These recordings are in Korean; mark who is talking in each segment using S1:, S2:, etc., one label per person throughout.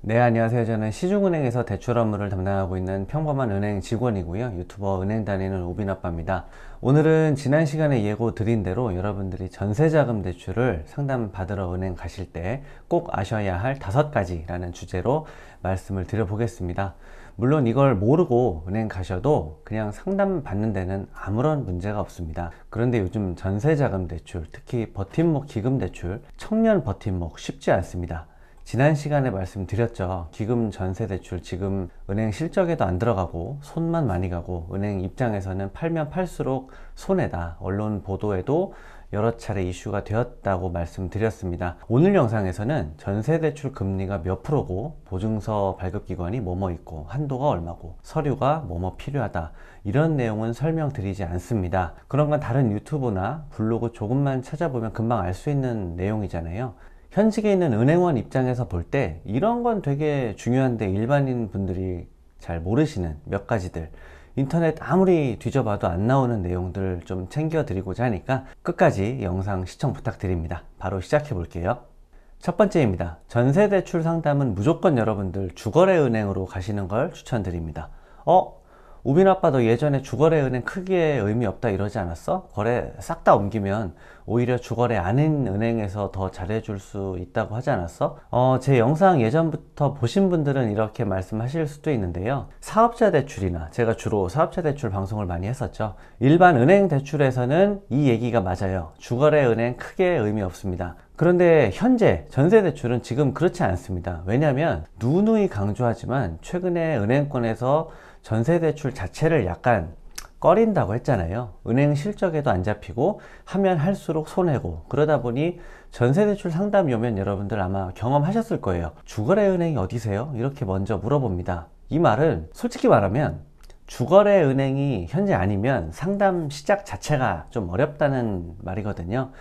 S1: 네, 안녕하세요. 저는 시중은행에서 대출 업무를 담당하고 있는 평범한 은행 직원이고요. 유튜버 은행 다니는 오빈아빠입니다. 오늘은 지난 시간에 예고 드린 대로 여러분들이 전세자금 대출을 상담 받으러 은행 가실 때 꼭 아셔야 할 5가지라는 주제로 말씀을 드려보겠습니다. 물론 이걸 모르고 은행 가셔도 그냥 상담 받는 데는 아무런 문제가 없습니다. 그런데 요즘 전세자금 대출, 특히 버팀목 기금 대출, 청년 버팀목 쉽지 않습니다. 지난 시간에 말씀드렸죠. 기금 전세대출 지금 은행 실적에도 안 들어가고 손만 많이 가고 은행 입장에서는 팔면 팔수록 손해다. 언론 보도에도 여러 차례 이슈가 되었다고 말씀드렸습니다. 오늘 영상에서는 전세대출 금리가 몇 프로고 보증서 발급기관이 뭐뭐 있고 한도가 얼마고 서류가 뭐뭐 필요하다. 이런 내용은 설명드리지 않습니다. 그런 건 다른 유튜브나 블로그 조금만 찾아보면 금방 알 수 있는 내용이잖아요. 현직에 있는 은행원 입장에서 볼 때 이런 건 되게 중요한데 일반인 분들이 잘 모르시는 몇 가지들, 인터넷 아무리 뒤져봐도 안 나오는 내용들 좀 챙겨 드리고자 하니까 끝까지 영상 시청 부탁드립니다. 바로 시작해 볼게요. 첫 번째입니다. 전세대출 상담은 무조건 여러분들 주거래은행으로 가시는 걸 추천드립니다. 우빈아빠도 예전에 주거래은행 크게 의미 없다 이러지 않았어? 거래 싹 다 옮기면 오히려 주거래 아닌 은행에서 더 잘해줄 수 있다고 하지 않았어? 제 영상 예전부터 보신 분들은 이렇게 말씀하실 수도 있는데요. 사업자 대출이나 제가 주로 사업자 대출 방송을 많이 했었죠. 일반 은행 대출에서는 이 얘기가 맞아요. 주거래은행 크게 의미 없습니다. 그런데 현재 전세대출은 지금 그렇지 않습니다. 왜냐하면 누누이 강조하지만 최근에 은행권에서 전세대출 자체를 약간 꺼린다고 했잖아요. 은행 실적에도 안 잡히고 하면 할수록 손해고, 그러다 보니 전세대출 상담이 오면 여러분들 아마 경험하셨을 거예요. 주거래은행이 어디세요? 이렇게 먼저 물어봅니다. 이 말은 솔직히 말하면 주거래은행이 현재 아니면 상담 시작 자체가 좀 어렵다는 말이거든요.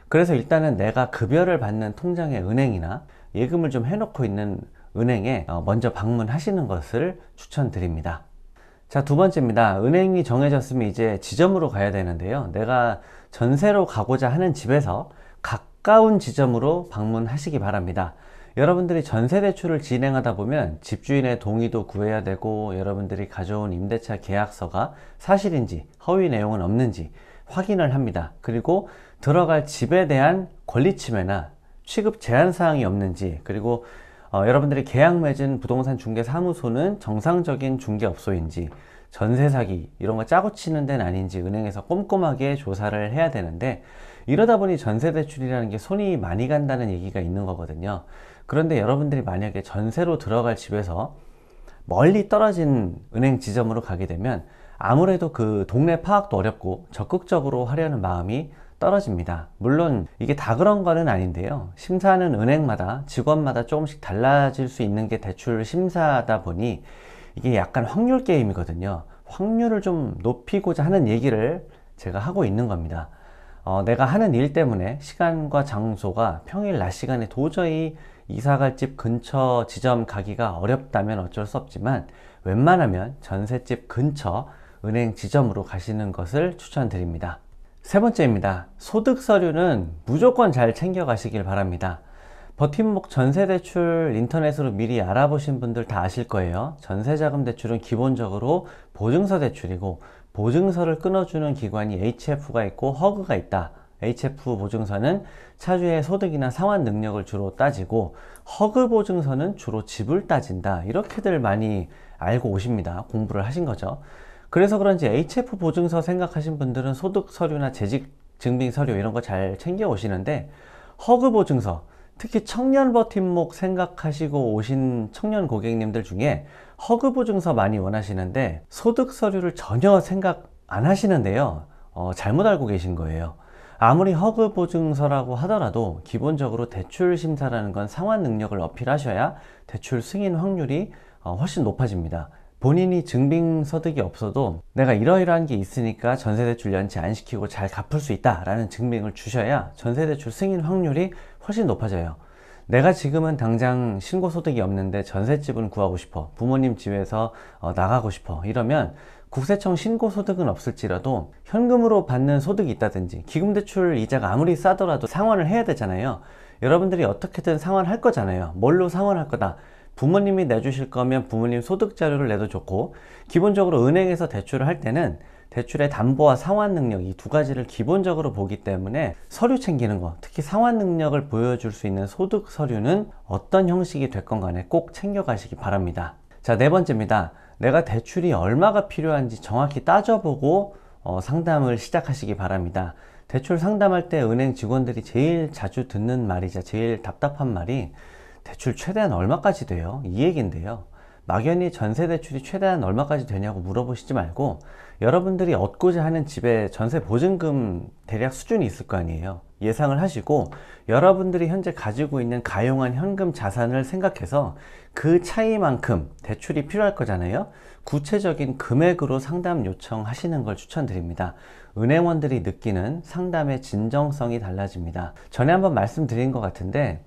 S1: 그래서 일단은 내가 급여를 받는 통장의 은행이나 예금을 좀 해놓고 있는 은행에 먼저 방문하시는 것을 추천드립니다. 자, 두 번째입니다. 은행이 정해졌으면 이제 지점으로 가야 되는데요. 내가 전세로 가고자 하는 집에서 가까운 지점으로 방문하시기 바랍니다. 여러분들이 전세대출을 진행하다 보면 집주인의 동의도 구해야 되고, 여러분들이 가져온 임대차 계약서가 사실인지 허위 내용은 없는지 확인을 합니다. 그리고 들어갈 집에 대한 권리침해나 취급 제한사항이 없는지, 그리고 여러분들이 계약 맺은 부동산 중개사무소는 정상적인 중개업소인지, 전세 사기 이런 거 짜고 치는 데는 아닌지 은행에서 꼼꼼하게 조사를 해야 되는데, 이러다 보니 전세대출이라는 게 손이 많이 간다는 얘기가 있는 거거든요. 그런데 여러분들이 만약에 전세로 들어갈 집에서 멀리 떨어진 은행 지점으로 가게 되면 아무래도 그 동네 파악도 어렵고 적극적으로 하려는 마음이 떨어집니다. 물론 이게 다 그런 거는 아닌데요. 심사하는 은행마다 직원마다 조금씩 달라질 수 있는 게 대출 심사다 보니 이게 약간 확률 게임이거든요. 확률을 좀 높이고자 하는 얘기를 제가 하고 있는 겁니다. 내가 하는 일 때문에 시간과 장소가 평일 낮 시간에 도저히 이사갈 집 근처 지점 가기가 어렵다면 어쩔 수 없지만 웬만하면 전셋집 근처 은행 지점으로 가시는 것을 추천드립니다. 세 번째입니다. 소득 서류는 무조건 잘 챙겨 가시길 바랍니다. 버팀목 전세대출 인터넷으로 미리 알아보신 분들 다 아실 거예요. 전세자금 대출은 기본적으로 보증서 대출이고, 보증서를 끊어주는 기관이 HF가 있고 허그가 있다. HF 보증서는 차주의 소득이나 상환 능력을 주로 따지고, 허그 보증서는 주로 집을 따진다. 이렇게들 많이 알고 오십니다. 공부를 하신 거죠. 그래서 그런지 HF 보증서 생각하신 분들은 소득 서류나 재직 증빙 서류 이런 거 잘 챙겨 오시는데, 허그 보증서, 특히 청년 버팀목 생각하시고 오신 청년 고객님들 중에 허그 보증서 많이 원하시는데 소득 서류를 전혀 생각 안 하시는데요. 잘못 알고 계신 거예요. 아무리 허그 보증서라고 하더라도 기본적으로 대출 심사라는 건 상환 능력을 어필하셔야 대출 승인 확률이 훨씬 높아집니다. 본인이 증빙서득이 없어도 내가 이러이러한 게 있으니까 전세대출 연체 안 시키고 잘 갚을 수 있다 라는 증빙을 주셔야 전세대출 승인 확률이 훨씬 높아져요. 내가 지금은 당장 신고소득이 없는데 전셋집은 구하고 싶어, 부모님 집에서 나가고 싶어, 이러면 국세청 신고소득은 없을지라도 현금으로 받는 소득이 있다든지 기금대출 이자가 아무리 싸더라도 상환을 해야 되잖아요. 여러분들이 어떻게든 상환할 거잖아요. 뭘로 상환할 거다? 부모님이 내주실 거면 부모님 소득 자료를 내도 좋고, 기본적으로 은행에서 대출을 할 때는 대출의 담보와 상환 능력, 이 두 가지를 기본적으로 보기 때문에 서류 챙기는 거, 특히 상환 능력을 보여줄 수 있는 소득 서류는 어떤 형식이 됐건 간에 꼭 챙겨 가시기 바랍니다. 자, 네 번째입니다. 내가 대출이 얼마가 필요한지 정확히 따져보고 상담을 시작하시기 바랍니다. 대출 상담할 때 은행 직원들이 제일 자주 듣는 말이자 제일 답답한 말이 대출 최대한 얼마까지 돼요? 이 얘기인데요. 막연히 전세 대출이 최대한 얼마까지 되냐고 물어보시지 말고, 여러분들이 얻고자 하는 집의 전세 보증금 대략 수준이 있을 거 아니에요. 예상을 하시고 여러분들이 현재 가지고 있는 가용한 현금 자산을 생각해서 그 차이만큼 대출이 필요할 거잖아요. 구체적인 금액으로 상담 요청하시는 걸 추천드립니다. 은행원들이 느끼는 상담의 진정성이 달라집니다. 전에 한번 말씀드린 것 같은데,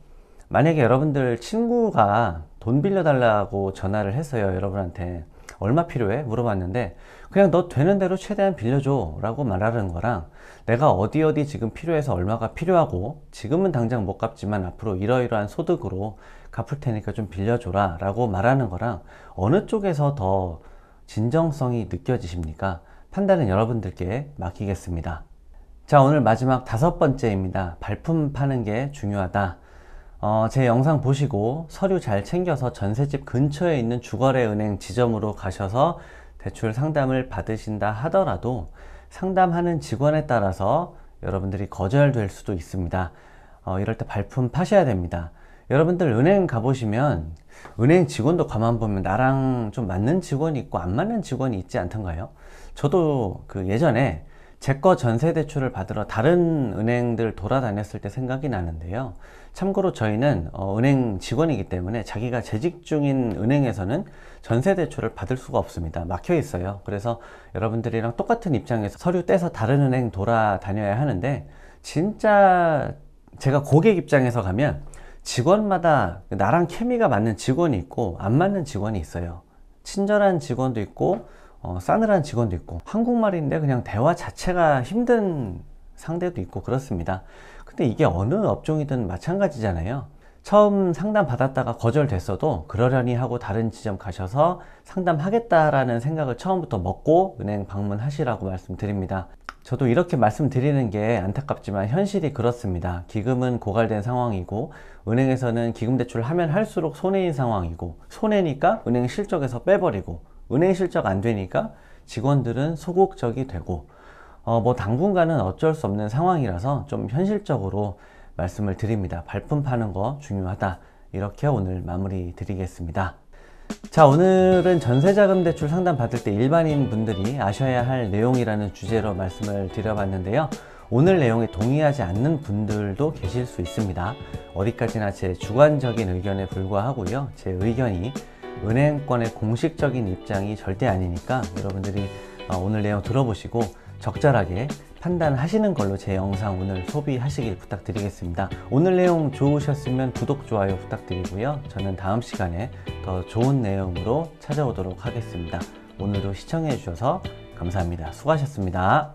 S1: 만약에 여러분들 친구가 돈 빌려달라고 전화를 했어요. 여러분한테 얼마 필요해? 물어봤는데 그냥 너 되는 대로 최대한 빌려줘 라고 말하는 거랑, 내가 어디 지금 필요해서 얼마가 필요하고 지금은 당장 못 갚지만 앞으로 이러이러한 소득으로 갚을 테니까 좀 빌려줘라 라고 말하는 거랑 어느 쪽에서 더 진정성이 느껴지십니까? 판단은 여러분들께 맡기겠습니다. 자, 오늘 마지막 5번째입니다. 발품 파는 게 중요하다. 제 영상 보시고 서류 잘 챙겨서 전셋집 근처에 있는 주거래 은행 지점으로 가셔서 대출 상담을 받으신다 하더라도 상담하는 직원에 따라서 여러분들이 거절될 수도 있습니다. 이럴 때 발품 파셔야 됩니다. 여러분들 은행 가보시면 은행 직원도 가만 보면 나랑 좀 맞는 직원이 있고 안 맞는 직원이 있지 않던가요? 저도 예전에 제 거 전세 대출을 받으러 다른 은행들 돌아다녔을 때 생각이 나는데요. 참고로 저희는 은행 직원이기 때문에 자기가 재직 중인 은행에서는 전세 대출을 받을 수가 없습니다. 막혀 있어요. 그래서 여러분들이랑 똑같은 입장에서 서류 떼서 다른 은행 돌아다녀야 하는데, 진짜 제가 고객 입장에서 가면 직원마다 나랑 케미가 맞는 직원이 있고 안 맞는 직원이 있어요. 친절한 직원도 있고 싸늘한 직원도 있고, 한국말인데 그냥 대화 자체가 힘든 상대도 있고 그렇습니다. 근데 이게 어느 업종이든 마찬가지잖아요. 처음 상담 받았다가 거절됐어도 그러려니 하고 다른 지점 가셔서 상담하겠다라는 생각을 처음부터 먹고 은행 방문하시라고 말씀드립니다. 저도 이렇게 말씀드리는 게 안타깝지만 현실이 그렇습니다. 기금은 고갈된 상황이고 은행에서는 기금 대출을 하면 할수록 손해인 상황이고, 손해니까 은행 실적에서 빼버리고, 은행 실적 안 되니까 직원들은 소극적이 되고, 당분간은 어쩔 수 없는 상황이라서 좀 현실적으로 말씀을 드립니다. 발품 파는 거 중요하다. 이렇게 오늘 마무리 드리겠습니다. 자, 오늘은 전세자금 대출 상담 받을 때 일반인 분들이 아셔야 할 내용이라는 주제로 말씀을 드려봤는데요. 오늘 내용에 동의하지 않는 분들도 계실 수 있습니다. 어디까지나 제 주관적인 의견에 불과하고요. 제 의견이 은행권의 공식적인 입장이 절대 아니니까 여러분들이 오늘 내용 들어보시고 적절하게 판단하시는 걸로 제 영상 오늘 소비하시길 부탁드리겠습니다. 오늘 내용 좋으셨으면 구독, 좋아요 부탁드리고요. 저는 다음 시간에 더 좋은 내용으로 찾아오도록 하겠습니다. 오늘도 시청해 주셔서 감사합니다. 수고하셨습니다.